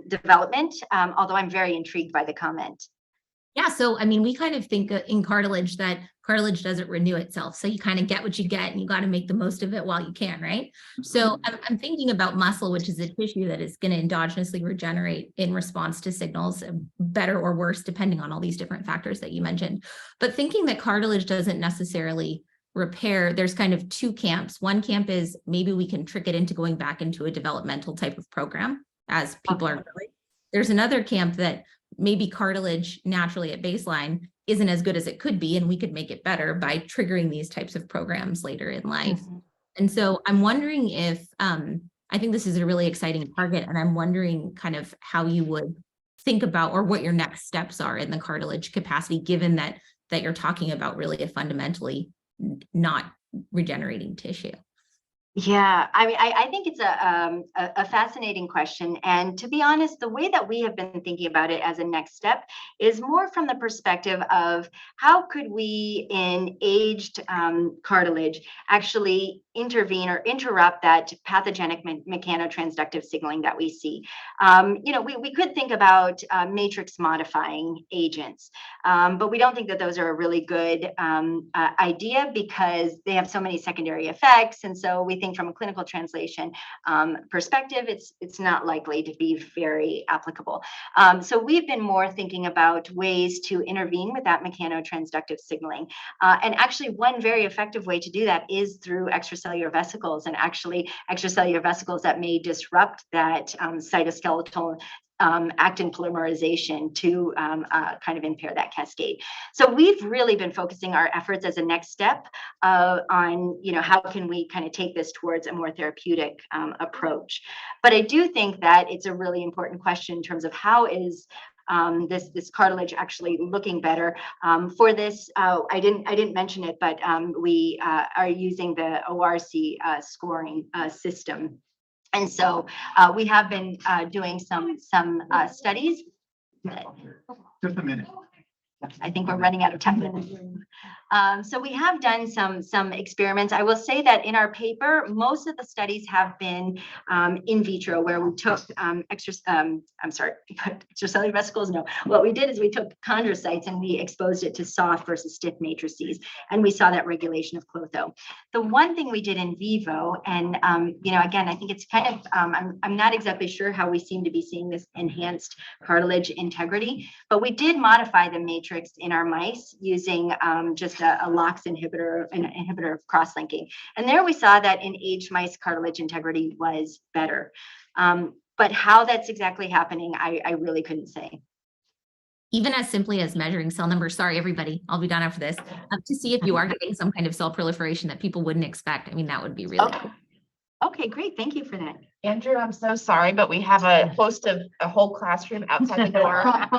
development, although I'm very intrigued by the comment. Yeah, so I mean, we kind of think in cartilage that cartilage doesn't renew itself. So you kind of get what you get, and you got to make the most of it while you can, right? So I'm thinking about muscle, which is a tissue that is going to endogenously regenerate in response to signals, better or worse, depending on all these different factors that you mentioned. But thinking that cartilage doesn't necessarily repair, there's kind of two camps. One camp is maybe we can trick it into going back into a developmental type of program as people are growing. There's another camp that maybe cartilage naturally at baseline isn't as good as it could be, and we could make it better by triggering these types of programs later in life. Mm-hmm. And so I'm wondering if, I think this is a really exciting target, and I'm wondering kind of how you would think about, or what your next steps are in the cartilage capacity, given that you're talking about really a fundamentally not regenerating tissue. Yeah, I mean, I think it's a fascinating question. And to be honest, the way that we have been thinking about it as a next step is more from the perspective of how could we in aged cartilage actually intervene or interrupt that pathogenic mechanotransductive signaling that we see. We could think about matrix modifying agents, but we don't think that those are a really good idea because they have so many secondary effects. And so we think from a clinical translation perspective, it's not likely to be very applicable. So we've been more thinking about ways to intervene with that mechanotransductive signaling. And actually one very effective way to do that is through extracellular vesicles, and actually extracellular vesicles that may disrupt that cytoskeletal actin polymerization to kind of impair that cascade. So we've really been focusing our efforts as a next step on, how can we kind of take this towards a more therapeutic approach. But I do think that it's a really important question in terms of how is this cartilage actually looking better. For this, I didn't mention it, but we are using the ORC scoring system. And so we have been doing some studies. Just a minute. I think we're running out of time. So we have done some experiments. I will say that in our paper, most of the studies have been in vitro, where we took extracellular vesicles. No, what we did is we took chondrocytes and we exposed it to soft versus stiff matrices, and we saw that regulation of clotho. The one thing we did in vivo, and again, I think it's kind of I'm not exactly sure how we seem to be seeing this enhanced cartilage integrity, but we did modify the matrix in our mice using just a LOX inhibitor, an inhibitor of cross-linking. And there we saw that in aged mice, cartilage integrity was better. But how that's exactly happening, I really couldn't say. even as simply as measuring cell numbers. Sorry, everybody, I'll be done after this, to see if you are getting some kind of cell proliferation that people wouldn't expect. I mean, that would be really Okay. cool. Okay, great. Thank you for that. Andrew, I'm so sorry, but we have a host of a whole classroom outside the door.